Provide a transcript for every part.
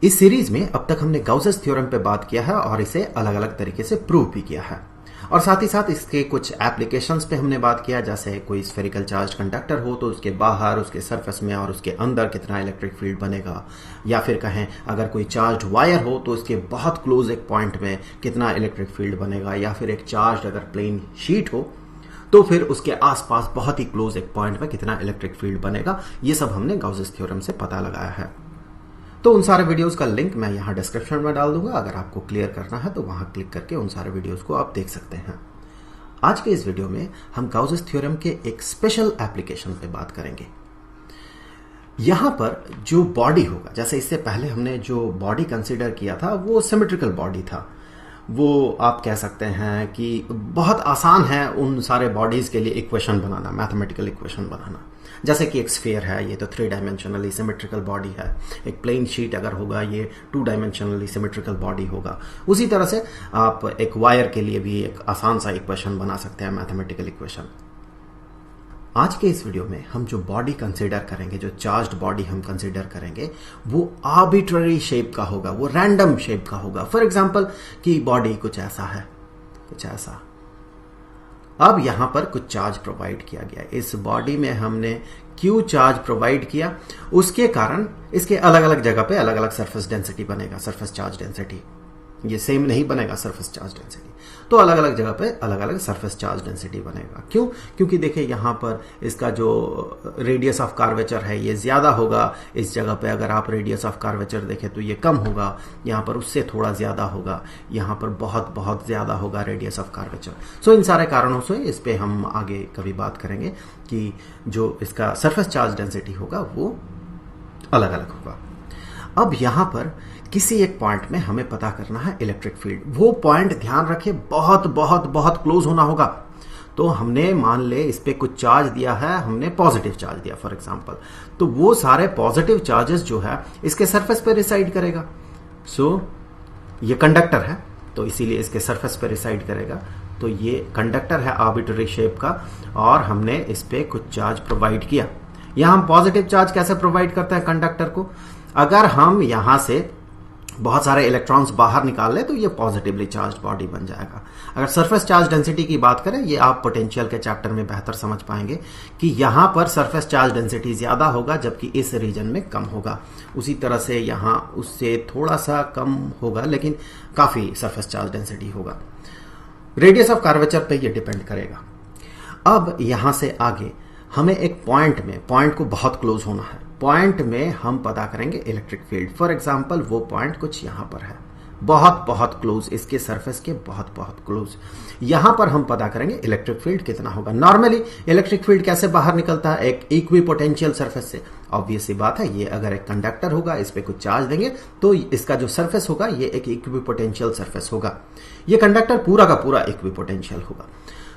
इस सीरीज में अब तक हमने गाउसेस थ्योरम पे बात किया है और इसे अलग अलग तरीके से प्रूव भी किया है और साथ ही साथ इसके कुछ एप्लीकेशंस पे हमने बात किया, जैसे कोई स्फेरिकल चार्ज कंडक्टर हो तो उसके बाहर, उसके सरफेस में और उसके अंदर कितना इलेक्ट्रिक फील्ड बनेगा, या फिर कहें अगर कोई चार्ज वायर हो तो उसके बहुत क्लोज एक पॉइंट में कितना इलेक्ट्रिक फील्ड बनेगा, या फिर एक चार्ज अगर प्लेन शीट हो तो फिर उसके आसपास बहुत ही क्लोज एक पॉइंट में कितना इलेक्ट्रिक फील्ड बनेगा। ये सब हमने गाउसेस थ्योरम से पता लगाया है। तो उन सारे वीडियोस का लिंक मैं यहां डिस्क्रिप्शन में डाल दूंगा, अगर आपको क्लियर करना है तो वहां क्लिक करके उन सारे वीडियोस को आप देख सकते हैं। आज के इस वीडियो में हम गाउसेस थ्योरम के एक स्पेशल एप्लीकेशन पे बात करेंगे। यहां पर जो बॉडी होगा, जैसे इससे पहले हमने जो बॉडी कंसीडर किया था वो सिमेट्रिकल बॉडी था, वो आप कह सकते हैं कि बहुत आसान है उन सारे बॉडीज के लिए इक्वेशन बनाना, मैथमेटिकल इक्वेशन बनाना। जैसे कि एक स्फीयर है, ये तो 3 डायमेंशनली सिमेट्रिकल बॉडी है। एक प्लेन शीट अगर होगा ये 2 डायमेंशनली सिमेट्रिकल बॉडी होगा। उसी तरह से आप एक वायर के लिए भी एक आसान सा इक्वेशन बना सकते हैं, मैथमेटिकल इक्वेशन। आज के इस वीडियो में हम जो बॉडी कंसीडर करेंगे, जो चार्ज्ड बॉडी हम कंसीडर करेंगे, वो आर्बिट्ररी शेप का होगा, वो रैंडम शेप का होगा। फॉर एग्जांपल कि बॉडी कुछ ऐसा है, कुछ ऐसा। अब यहां पर कुछ चार्ज प्रोवाइड किया गया, इस बॉडी में हमने Q चार्ज प्रोवाइड किया, उसके कारण इसके अलग अलग जगह पे अलग अलग सरफेस डेंसिटी बनेगा, सरफेस चार्ज डेंसिटी। ये सेम नहीं बनेगा सरफेस चार्ज डेंसिटी, तो अलग अलग जगह पे अलग अलग सरफेस चार्ज डेंसिटी बनेगा। क्यों? क्योंकि देखिए यहां पर इसका जो रेडियस ऑफ कर्वेचर है ये ज्यादा होगा, इस जगह पे अगर आप रेडियस ऑफ कर्वेचर देखें तो ये कम होगा, यहां पर उससे थोड़ा ज्यादा होगा, यहां पर बहुत बहुत ज्यादा होगा रेडियस ऑफ कर्वेचर। सो इन सारे कारणों से इस पे हम आगे कभी बात करेंगे कि जो इसका सरफेस चार्ज डेंसिटी होगा वो अलग अलग होगा। अब यहां पर किसी एक पॉइंट में हमें पता करना है इलेक्ट्रिक फील्ड। वो पॉइंट ध्यान रखिए बहुत बहुत बहुत क्लोज होना होगा। तो हमने मान ले इस पे कुछ चार्ज दिया है, हमने पॉजिटिव चार्ज दिया फॉर एग्जांपल, तो वो सारे पॉजिटिव चार्जेस जो है इसके सरफेस पे रिसाइड करेगा। सो ये कंडक्टर है तो इसीलिए इसके सरफेस पे रिसाइड करेगा। तो ये कंडक्टर है आर्बिट्ररी शेप का और हमने इस पे कुछ चार्ज प्रोवाइड किया। यहां हम पॉजिटिव चार्ज कैसे प्रोवाइड करते हैं कंडक्टर को? अगर हम यहां से बहुत सारे इलेक्ट्रॉन्स बाहर निकाल ले तो ये पॉजिटिवली चार्ज बॉडी बन जाएगा। अगर सरफेस चार्ज डेंसिटी की बात करें, ये आप पोटेंशियल के चैप्टर में बेहतर समझ पाएंगे कि यहां पर सरफेस चार्ज डेंसिटी ज्यादा होगा जबकि इस रीजन में कम होगा। उसी तरह से यहां उससे थोड़ा सा कम होगा लेकिन काफी सरफेस चार्ज डेंसिटी होगा। रेडियस ऑफ कर्वेचर पे ये डिपेंड करेगा। अब यहां से आगे हमें एक पॉइंट को बहुत क्लोज होना है। पॉइंट में हम पता करेंगे इलेक्ट्रिक फील्ड। फॉर एग्जांपल वो पॉइंट कुछ यहां पर है, बहुत बहुत क्लोज, इसके सरफेस के बहुत बहुत क्लोज। यहां पर हम पता करेंगे इलेक्ट्रिक फील्ड कितना होगा। नॉर्मली इलेक्ट्रिक फील्ड कैसे बाहर निकलता है? एक इक्विपोटेंशियल सरफेस से। ऑब्वियस सी बात है, ये अगर एक कंडक्टर होगा, इस पे कुछ चार्ज देंगे तो इसका जो सरफेस होगा ये एक इक्विपोटेंशियल सरफेस होगा। ये कंडक्टर पूरा का पूरा इक्विपोटेंशियल होगा।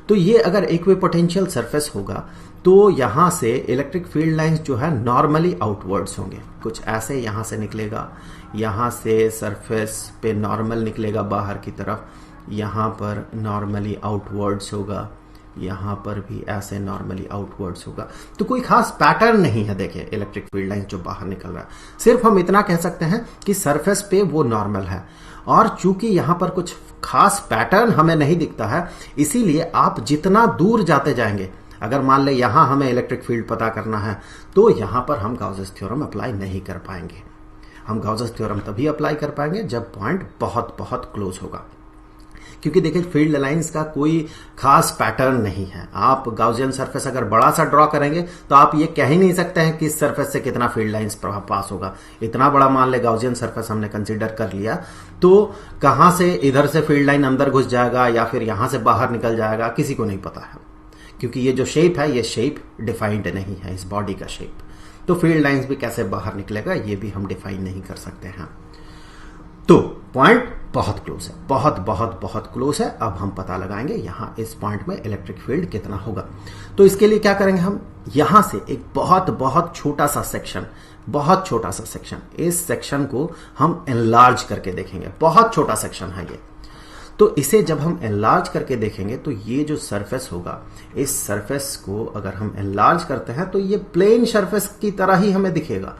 तो ये अगर इक्विपोटेंशियल सरफेस होगा तो यहां से इलेक्ट्रिक फील्ड लाइंस जो है नॉर्मली आउटवर्ड्स होंगे, कुछ ऐसे यहां से निकलेगा, यहां से सरफेस पे नॉर्मल निकलेगा बाहर की तरफ, यहां पर नॉर्मली आउटवर्ड्स होगा, यहां पर भी ऐसे नॉर्मली आउटवर्ड्स होगा। तो कोई खास पैटर्न नहीं है देखिए इलेक्ट्रिक फील्ड लाइन जो बाहर निकल रहा है। सिर्फ हम इतना कह सकते हैं कि सरफेस पे वो नॉर्मल है और चूंकि यहां पर कुछ खास पैटर्न हमें नहीं दिखता है, इसीलिए आप जितना दूर जाते जाएंगे, अगर मान ले यहां हमें इलेक्ट्रिक फील्ड पता करना है तो यहां पर हम गाउसेस थ्योरम अप्लाई नहीं कर पाएंगे। हम गाउसेस थ्योरम तभी अप्लाई कर पाएंगे जब पॉइंट बहुत बहुत क्लोज होगा, क्योंकि देखिए फील्ड लाइंस का कोई खास पैटर्न नहीं है। आप गाउसियन सरफेस अगर बड़ा सा ड्रॉ करेंगे तो आप ये कह ही नहीं सकते हैं कि इस सरफेस से कितना फील्ड लाइंस पास होगा। इतना बड़ा मान ले गाउसियन सरफेस हमने कंसीडर कर लिया तो कहां से इधर से फील्ड लाइन अंदर घुस जाएगा या फिर यहां से बाहर निकल जाएगा किसी को नहीं पता है, क्योंकि ये जो शेप है ये शेप डिफाइंड नहीं है, इस बॉडी का शेप। तो फील्ड लाइंस भी कैसे बाहर निकलेगा ये भी हम डिफाइन नहीं कर सकते हैं। तो पॉइंट बहुत क्लोज है, बहुत बहुत बहुत क्लोज है। अब हम पता लगाएंगे यहां इस पॉइंट में इलेक्ट्रिक फील्ड कितना होगा। तो इसके लिए क्या करेंगे, हम यहां से एक बहुत बहुत छोटा सा सेक्शन, बहुत छोटा सा सेक्शन, इस सेक्शन को हम एनलार्ज करके देखेंगे। बहुत छोटा सेक्शन है ये। तो इसे जब हम एनलार्ज करके देखेंगे तो ये जो सरफेस होगा, इस सरफेस को अगर हम एनलार्ज करते हैं तो ये प्लेन सरफेस की तरह ही हमें दिखेगा।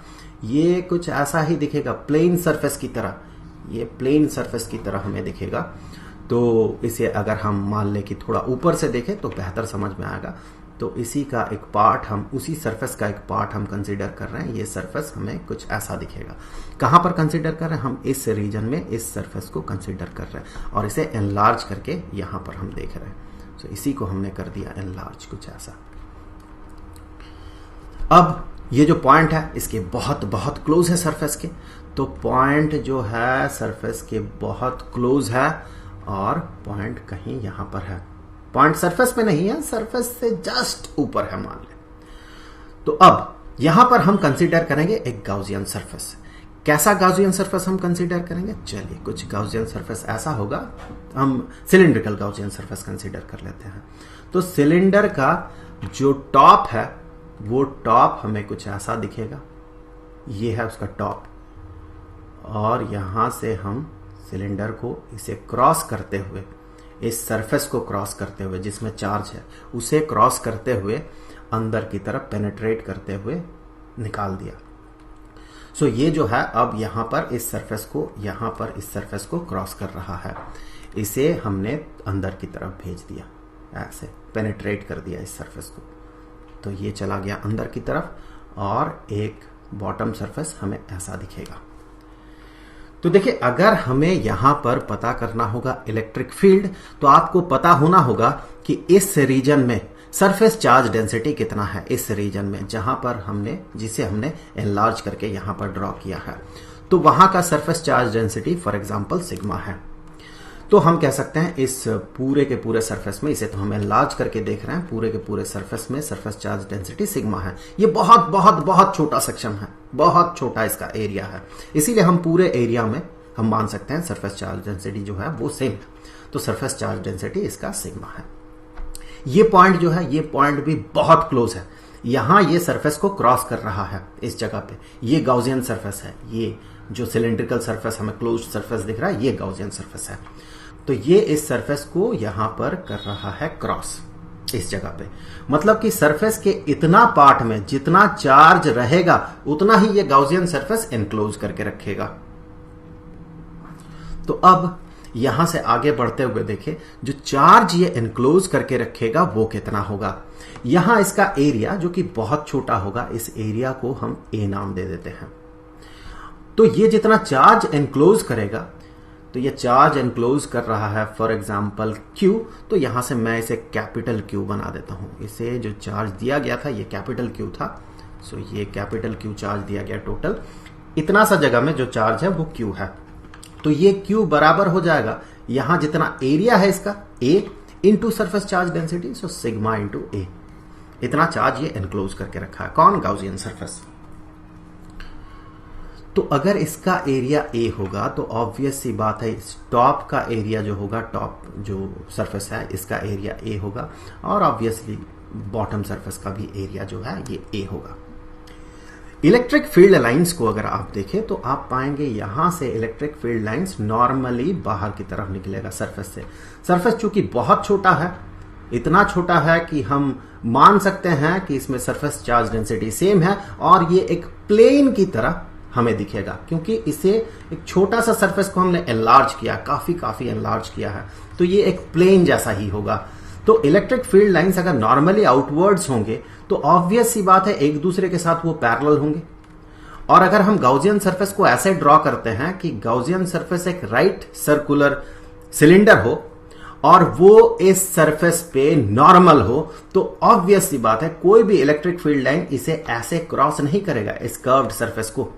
ये कुछ ऐसा ही दिखेगा, प्लेन सरफेस की तरह, ये प्लेन सरफेस की तरह हमें दिखेगा। तो इसे अगर हम मान लें कि थोड़ा ऊपर से देखें तो बेहतर समझ में आएगा। तो इसी का एक पार्ट हम, उसी सरफेस का एक पार्ट हम कंसीडर कर रहे हैं। ये सरफेस हमें कुछ ऐसा दिखेगा। कहां पर कंसीडर कर रहे हैं? हम इस रीजन में इस सरफेस को कंसीडर कर रहे हैं और इसे एनलार्ज करके यहां पर हम देख रहे हैं। तो इसी को हमने कर दिया एनलार्ज, कुछ ऐसा। अब ये जो पॉइंट है इसके बहुत बहुत क्लोज है सरफेस के। तो पॉइंट जो है सरफेस के बहुत क्लोज है और पॉइंट कहीं यहां पर है। पॉइंट सरफेस पे नहीं है, सरफेस से जस्ट ऊपर है मान ले। तो अब यहां पर हम कंसीडर करेंगे एक गाउसियन सरफेस। कैसा गाउसियन सरफेस हम कंसीडर करेंगे? चलिए, कुछ गाउसियन सरफेस ऐसा होगा, हम सिलिंड्रिकल गाउसियन सरफेस कंसीडर कर लेते हैं। तो सिलेंडर का जो टॉप है वो टॉप हमें कुछ ऐसा दिखेगा। ये है उसका टॉप, और यहां से हम सिलेंडर को इसे क्रॉस करते हुए, इस सरफेस को क्रॉस करते हुए जिसमें चार्ज है उसे क्रॉस करते हुए अंदर की तरफ पेनिट्रेट करते हुए निकाल दिया। सो ये जो है अब यहां पर इस सरफेस को, यहां पर इस सरफेस को क्रॉस कर रहा है। इसे हमने अंदर की तरफ भेज दिया, ऐसे पेनिट्रेट कर दिया इस सरफेस को। तो ये चला गया अंदर की तरफ और एक बॉटम सरफेस हमें ऐसा दिखेगा। तो देखिए, अगर हमें यहां पर पता करना होगा इलेक्ट्रिक फील्ड, तो आपको पता होना होगा कि इस रीजन में सरफेस चार्ज डेंसिटी कितना है। इस रीजन में जहां पर हमने, जिसे हमने एनलार्ज करके यहां पर ड्रॉ किया है, तो वहां का surface charge density for example sigma है। तो हम कह सकते हैं इस पूरे के पूरे सरफेस में, इसे तो हम एनलार्ज करके देख रहे हैं, पूरे के पूरे सरफेस में सरफेस चार्ज डेंसिटी सिग्मा है। ये बहुत बहुत बहुत छोटा सेक्शन है, बहुत छोटा इसका एरिया है, इसीलिए हम पूरे एरिया में हम मान सकते हैं सरफेस चार्ज डेंसिटी जो है वो सेम है। तो सरफेस चार्ज डेंसिटी इसका सिग्मा है। ये पॉइंट जो है, ये पॉइंट भी बहुत क्लोज है। यहां ये सरफेस को क्रॉस कर रहा है इस जगह पे। ये गाउसियन सरफेस है, ये जो सिलिंड्रिकल सरफेस हमें क्लोज सरफेस दिख रहा है ये गाउसियन सरफेस है। तो ये इस सरफेस को यहां पर कर रहा है क्रॉस इस जगह पे। मतलब कि सरफेस के इतना पार्ट में जितना चार्ज रहेगा उतना ही ये गाउसियन सरफेस एनक्लोज करके रखेगा। तो अब यहां से आगे बढ़ते हुए देखें, जो चार्ज ये एनक्लोज करके रखेगा वो कितना होगा। यहां इसका एरिया जो कि बहुत छोटा होगा, इस एरिया को हम ए नाम दे देते हैं। तो ये जितना चार्ज एनक्लोज करेगा, तो ये चार्ज एनक्लोज कर रहा है फॉर एग्जांपल Q, तो यहां से मैं इसे कैपिटल Q बना देता हूं। इसे जो चार्ज दिया गया था ये कैपिटल Q था। सो ये कैपिटल Q चार्ज दिया गया टोटल। इतना सा जगह में जो चार्ज है वो Q है। तो ये Q बराबर हो जाएगा यहां जितना एरिया है इसका A into surface charge density, so sigma into A। इतना चार्ज ये एनक्लोज करके रखा है। कौन? Gaussian surface. तो अगर इसका एरिया A होगा तो ऑब्वियस सी बात है इस टॉप का एरिया जो होगा, टॉप जो सरफेस है इसका एरिया A होगा, और ऑब्वियसली बॉटम सरफेस का भी एरिया जो है ये A होगा। इलेक्ट्रिक फील्ड लाइंस को अगर आप देखें तो आप पाएंगे यहां से इलेक्ट्रिक फील्ड लाइंस नॉर्मली बाहर की तरफ निकलेगा सरफेस से। सरफेस चूंकि बहुत छोटा है, इतना छोटा है कि हम मान सकते हैं कि इसमें सरफेस चार्ज डेंसिटी सेम है और ये एक प्लेन की तरह हमें दिखेगा, क्योंकि इसे एक छोटा सा सरफेस को हमने एनलार्ज किया, काफी एनलार्ज किया है, तो ये एक प्लेन जैसा ही होगा। तो इलेक्ट्रिक फील्ड लाइंस अगर नॉर्मली आउटवर्ड्स होंगे तो ऑब्वियस सी बात है एक दूसरे के साथ वो पैरेलल होंगे। और अगर हम गाउसियन सरफेस को ऐसे ड्रॉ करते हैं कि गाउसियन सरफेस एक राइट सर्कुलर सिलेंडर हो और वो इस सरफेस पे नॉर्मल हो, तो ऑब्वियस सी बात है कोई भी इलेक्ट्रिक फील्ड लाइन इसे ऐसे क्रॉस नहीं करेगा, इस कर्व्ड सरफेस को।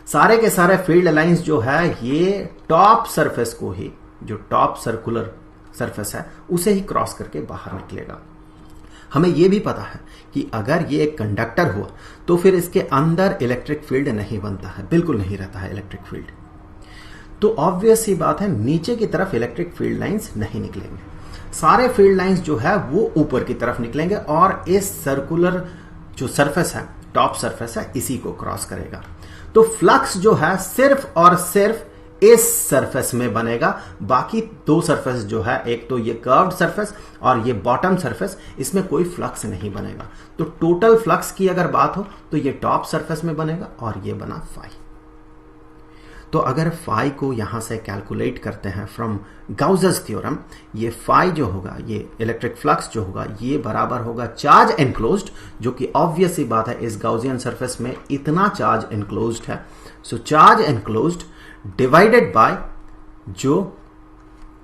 सारे के सारे फील्ड लाइंस जो है ये टॉप सरफेस को ही, जो टॉप सर्कुलर सरफेस है उसे ही क्रॉस करके बाहर निकलेगा। हमें यह भी पता है कि अगर ये एक कंडक्टर हुआ तो फिर इसके अंदर इलेक्ट्रिक फील्ड नहीं बनता है, बिल्कुल नहीं रहता है इलेक्ट्रिक फील्ड। तो ऑब्वियस सी बात है नीचे की तरफ इलेक्ट्रिक फील्ड लाइंस नहीं निकलेंगे, सारे फील्ड लाइंस जो है वो ऊपर की तरफ निकलेंगे और इस सर्कुलर जो सरफेस है, टॉप सरफेस है, इसी को क्रॉस करेगा। तो फ्लक्स जो है सिर्फ और सिर्फ इस सरफेस में बनेगा। बाकी दो सरफेस जो है, एक तो ये कर्व्ड सरफेस और ये बॉटम सरफेस, इसमें कोई फ्लक्स नहीं बनेगा। तो टोटल फ्लक्स की अगर बात हो तो ये टॉप सरफेस में बनेगा और ये बना फाई। तो अगर फाई को यहां से कैलकुलेट करते हैं फ्रॉम गाउसेस थ्योरम, ये फाई जो होगा, ये इलेक्ट्रिक फ्लक्स जो होगा, ये बराबर होगा चार्ज एनक्लोज्ड, जो कि ऑब्वियस सी बात है इस गाउसियन सरफेस में इतना चार्ज एनक्लोज्ड है। सो चार्ज एनक्लोज्ड डिवाइडेड बाय जो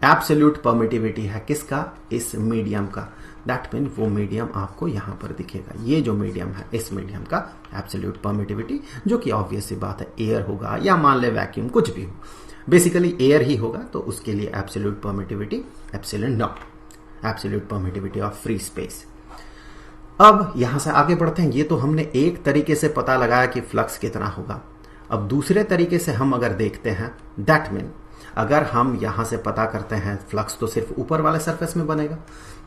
एब्सोल्यूट परमिटिविटी है किसका, इस मीडियम का। दैट मीन वो मीडियम आपको यहां पर दिखेगा, ये जो मीडियम है इस मीडियम का एब्सोल्यूट परमिटिविटी, जो कि ऑब्वियस सी बात है एयर होगा या मान ले वैक्यूम, कुछ भी हो, बेसिकली एयर ही होगा। तो उसके लिए absolute permittivity epsilon not, absolute permittivity of free space. अब यहां से आगे बढ़ते हैं। ये तो हमने एक तरीके से पता लगाया कि फ्लक्स कितना होगा। अब दूसरे तरीके से हम अगर देखते हैं, दैट मीन अगर हम यहां से पता करते हैं फ्लक्स तो सिर्फ ऊपर वाले सरफेस में बनेगा,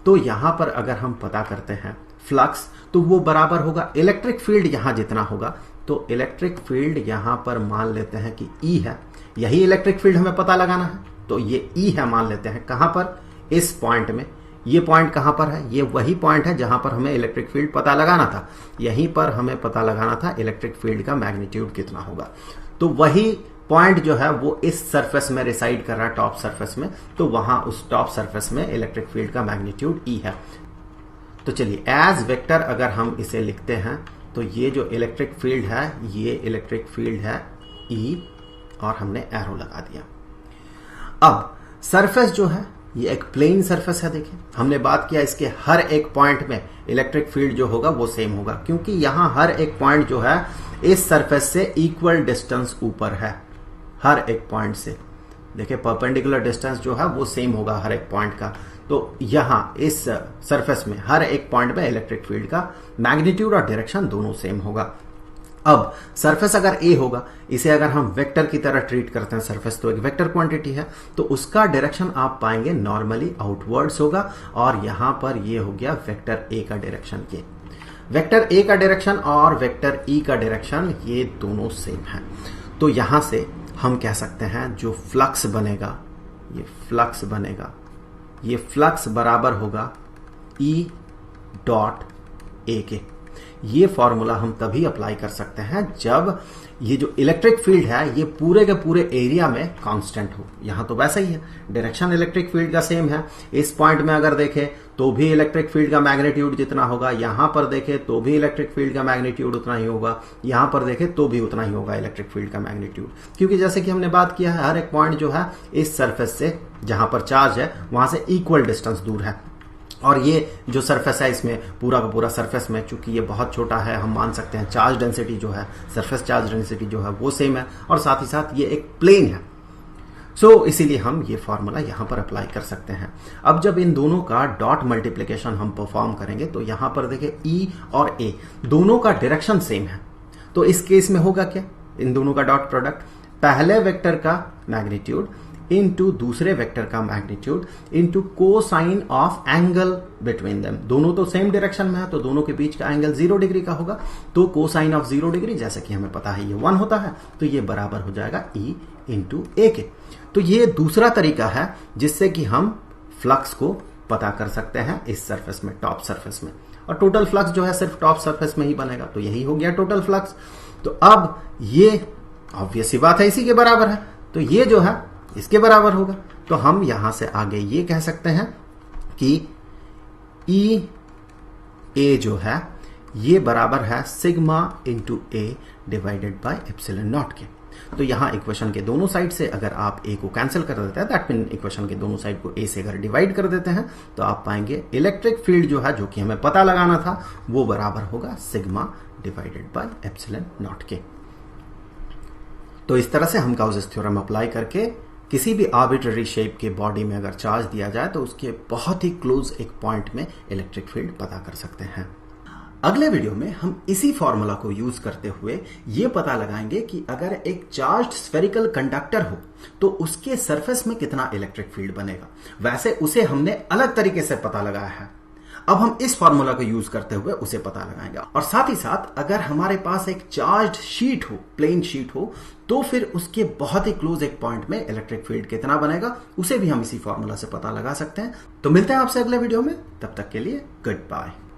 तो यहां पर अगर हम पता करते हैं फ्लक्स तो वो बराबर होगा इलेक्ट्रिक फील्ड यहां जितना होगा। तो इलेक्ट्रिक फील्ड यहां पर मान लेते हैं कि ई है, यही इलेक्ट्रिक फील्ड हमें पता लगाना है। तो ये ई है मान लेते हैं, कहां पर, इस पॉइंट में। ये पॉइंट कहां पर है, ये वही पॉइंट है जहां पर हमें इलेक्ट्रिक फील्ड पता लगाना था। यहीं पर हमें पता लगाना था इलेक्ट्रिक फील्ड का मैग्नीट्यूड कितना होगा। तो वही पॉइंट जो है वो इस सरफेस में रिसाइड कर रहा है, टॉप सरफेस में। तो वहां उस टॉप सरफेस में इलेक्ट्रिक फील्ड का मैग्नीट्यूड ई है। तो चलिए एज वेक्टर अगर हम इसे लिखते हैं तो ये जो इलेक्ट्रिक फील्ड है, ये इलेक्ट्रिक फील्ड है ई, और हमने एरो लगा दिया। अब सरफेस जो है ये एक प्लेन सरफेस है। देखिए हमने बात किया इसके हर एक पॉइंट में इलेक्ट्रिक फील्ड जो होगा वो सेम होगा, क्योंकि यहां हर एक पॉइंट जो है इस सरफेस से इक्वल डिस्टेंस ऊपर है। हर एक पॉइंट से देखिए परपेंडिकुलर डिस्टेंस जो है वो सेम होगा हर एक पॉइंट का। तो यहां इस सरफेस में हर एक पॉइंट में इलेक्ट्रिक फील्ड का मैग्नीट्यूड और डायरेक्शन दोनों सेम होगा। अब सरफेस अगर ए होगा, इसे अगर हम वेक्टर की तरह ट्रीट करते हैं, सरफेस तो एक वेक्टर क्वांटिटी है, तो उसका डायरेक्शन आप पाएंगे नॉर्मली आउटवर्ड्स होगा। और यहां पर ये हो गया वेक्टर ए का डायरेक्शन। के वेक्टर ए का डायरेक्शन और वेक्टर ई का डायरेक्शन ये दोनों सेम है। तो यहां से हम कह सकते हैं जो फ्लक्स बनेगा, ये फ्लक्स बनेगा, ये फ्लक्स बराबर होगा ई डॉट ए के। ये फॉर्मूला हम तभी अप्लाई कर सकते हैं जब ये जो इलेक्ट्रिक फील्ड है ये पूरे के पूरे एरिया में कांस्टेंट हो। यहां तो वैसा ही है, डायरेक्शन इलेक्ट्रिक फील्ड का सेम है। इस पॉइंट में अगर देखें तो भी इलेक्ट्रिक फील्ड का मैग्नीट्यूड जितना होगा, यहां पर देखें तो भी इलेक्ट्रिक फील्ड का मैग्नीट्यूड उतना ही होगा, यहां पर देखें तो भी उतना ही होगा इलेक्ट्रिक फील्ड का मैग्नीट्यूड। क्योंकि जैसे कि हमने बात किया है हर एक पॉइंट जो है इस सरफेस से जहां पर चार्ज है वहां से इक्वल डिस्टेंस दूर है। और ये जो सरफेस है इसमें पूरा का पूरा सरफेस में, चूंकि ये बहुत छोटा है, हम मान सकते हैं चार्ज डेंसिटी जो है, सरफेस चार्ज डेंसिटी जो है वो सेम है, और साथ ही साथ ये एक प्लेन है। सो इसीलिए हम ये फॉर्मूला यहां पर अप्लाई कर सकते हैं। अब जब इन दोनों का डॉट मल्टीप्लिकेशन हम परफॉर्म करेंगे तो यहां पर देखिए ई और ए दोनों का डायरेक्शन सेम है। तो इस केस में होगा क्या, इन दोनों का डॉट प्रोडक्ट, पहले वेक्टर का मैग्नीट्यूड इनटू दूसरे वेक्टर का magnitude into cosine of angle between them. दोनों तो सेम डायरेक्शन में है तो दोनों के बीच का एंगल 0 डिग्री का होगा। तो कोसाइन ऑफ 0 डिग्री जैसे कि हमें पता है ये 1 होता है, तो ये बराबर हो जाएगा ई इंटू ए के। तो ये दूसरा तरीका है जिससे कि हम फ्लक्स को पता कर सकते हैं इस सरफेस में, टॉप सरफेस में। और टोटल फ्लक्स जो है सिर्फ टॉप सरफेस में ही बनेगा, तो यही हो गया टोटल फ्लक्स। तो अब ये ऑब्वियस सी बात है इसी के बराबर है, तो ये जो है इसके बराबर होगा। तो हम यहां से आगे ये कह सकते हैं कि ई ए जो है ये बराबर है sigma into A divided by epsilon not के। तो यहां इक्वेशन के दोनों साइड से अगर आप ए को कैंसिल कर देते हैं, दैट मीन इक्वेशन के दोनों साइड को ए से अगर डिवाइड कर देते हैं तो आप पाएंगे इलेक्ट्रिक फील्ड जो है, जो कि हमें पता लगाना था, वो बराबर होगा sigma divided by epsilon not के। तो इस तरह से हम गाउसेस थ्योरम अप्लाई करके किसी भी आर्बिट्ररी शेप के बॉडी में अगर चार्ज दिया जाए तो उसके बहुत ही क्लोज एक पॉइंट में इलेक्ट्रिक फील्ड पता कर सकते हैं। अगले वीडियो में हम इसी फॉर्मूला को यूज करते हुए ये पता लगाएंगे कि अगर एक चार्ज्ड स्फेरिकल कंडक्टर हो तो उसके सरफेस में कितना इलेक्ट्रिक फील्ड बनेगा। वैसे उसे हमने अलग तरीके से पता लगाया है। अब हम इस फॉर्मूला को यूज करते हुए उसे पता लगाएंगे। और साथ ही साथ अगर हमारे पास एक चार्ज्ड शीट हो, प्लेन शीट हो, तो फिर उसके बहुत ही क्लोज एक पॉइंट में इलेक्ट्रिक फील्ड कितना बनेगा उसे भी हम इसी फॉर्मूला से पता लगा सकते हैं। तो मिलते हैं आपसे अगले वीडियो में, तब तक के लिए गुड बाय।